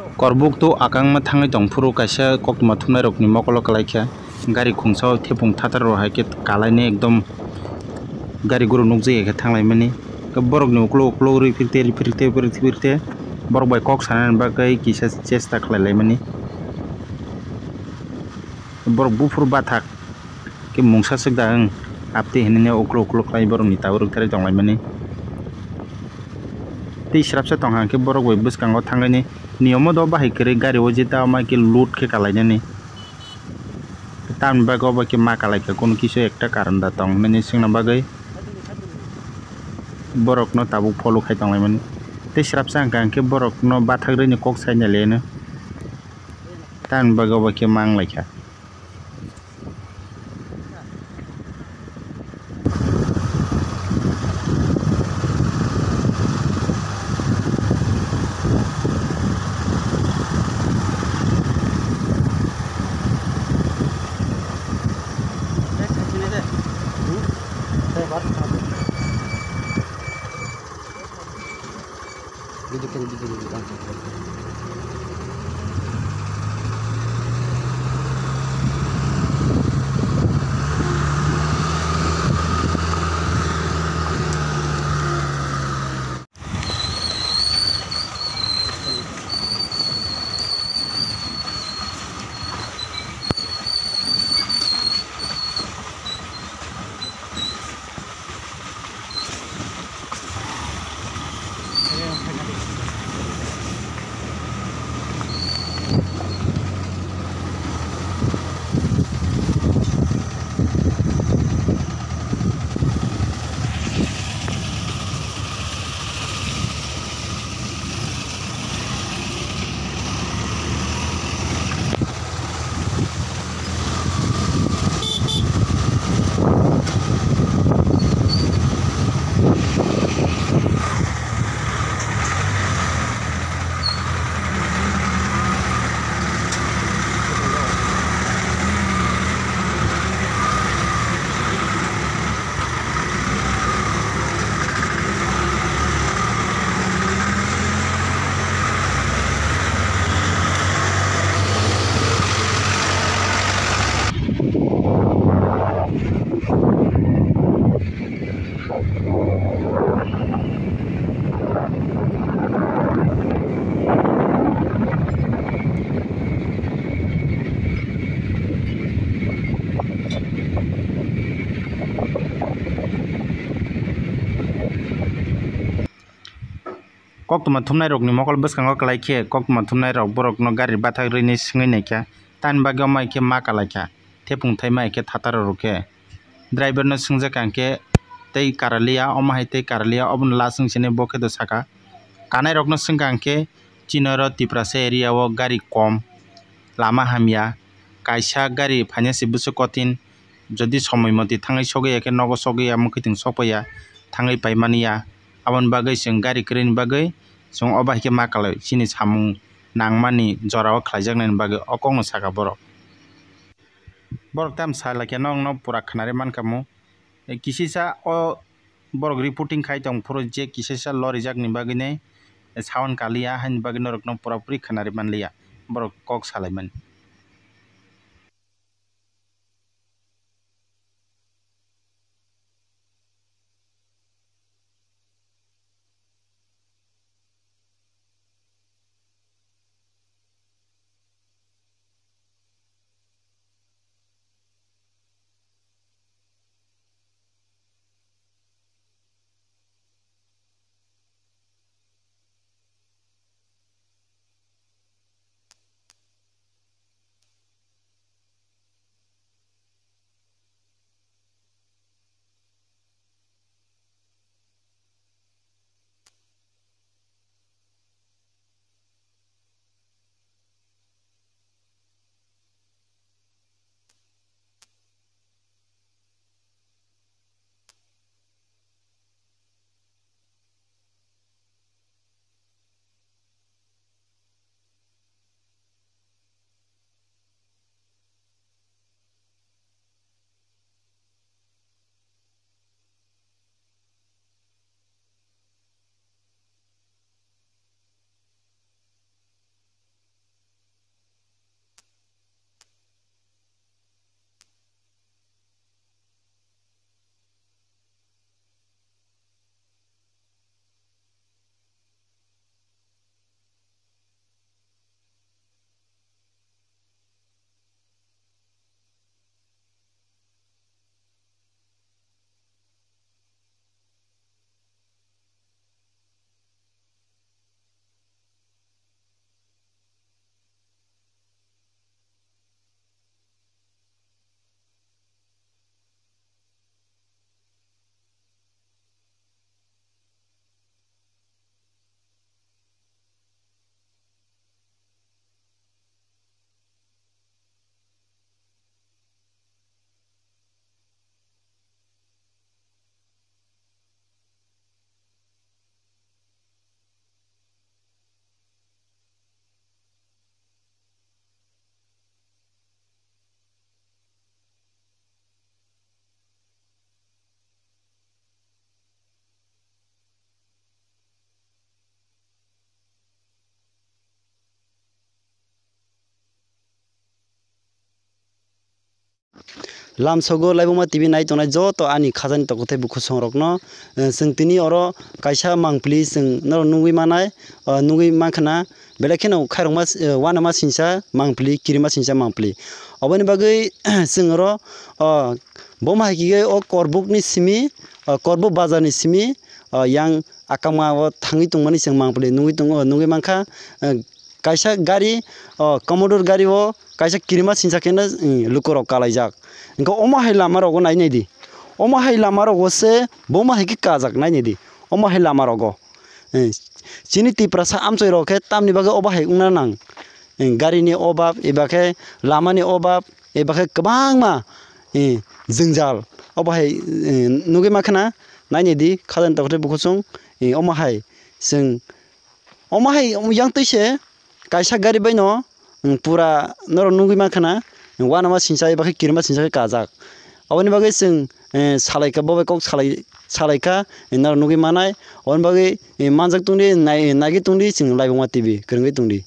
Korbuk tu akang ma thangai tong furu kaisa koktoma thumnai rok ni mokolo kalaikha gari khungsa thepung thatar ro haike kalai ni ekdom gari guru nukjai khe thanglai mani borok ni ukulug rifirte borok bai kok sana bagui kisa chesta khlailai mani borok bufur bathak ke mungsa sikda apte hinine ukulug khai borok ni tabuk thrai tonglai mani tei srapsa tongha ke borok bai bwskango thangnani niyamo do bahai kwrwi gari o jeta ma ke loot khe kalainani tamni bagui obo ke ma kalaikha kono kisa ekta karon da tong nani singna bagui borok no tabuk follow khai tonglai mani tei srapsa hingka ke borok no bathakrwi ni kok saina leno tamni bagui obo ke manglaikha. Koktoma thumnai rok ni mokol bwskango kalaikhe koktoma thumnai rok borok no gari bathak rini swngwi naikha tani bagui ma khe ma kalaikha thepung thai ma khe thatar ro khe driver no swngjak hingke tei karalia omo hai tei karalia obo last wngse ni bo khe do saka kanai rok no swngkha hingke chini oro tiprasa area o gari kom lama hamya kaisa gari phainasi bwswk kotin jodi somoi moti thangwi sogaiya khe nogo sogaiya mwkhwtwng sopaiya thangwi paimaniya aboni bagui chwng gari kwrwini bagui chwng o bahai khe ma kalai chini samung nangmani jora o khlaijaknai bagui o kok no saka borok tam salaikhe no pura khwnarwi mankhamu kisisa o borok reporting khai tongphuru je kisisa lorijakni bagui nei sound kaliya haini bagui norok no pura puri khwnarwi manliya borok kok salaimani. lamsogo laiboma TV nai tongnai joto ani khajani tokothai bukhusong rokno sing tini oro kaisa mangpli sing noro nugui manai nugui mankhana belekeno khairokma wanama singsa mangpli kirima singsa mangpli oboni bagui sing oro boma haikige o korbuk ni simi korbuk bazar ni simi yang akama o thangi tongmani sing mangpli nugui tongo nugui mangkha kaisa gari commodore gari o kaisa kirima singsa kena lukorok kalaijak engko omo hai lama rogo nainai di omo hai lama rogo se boma hai ki kajak nainai di omo hai lama rogo chini tiprasa amchoi rokhe tamni bage oba hai ungna nang gari ni obab ebakhe lama ni obab ebakhe kwbangma jingjal oba hai nugi makhana nainai di khadan tokte bukhusung omo hai sing omo hai yang tuise kaisa gari baino pura noro nugui makhana wanama singsa ebakhe kirima singsa kajak oboni bagui sing salaika bobai kok salaika noro nugui manai oboni bagui manjak tungdi naigi tungdi sing laibongma TV kwrwngui tungdi।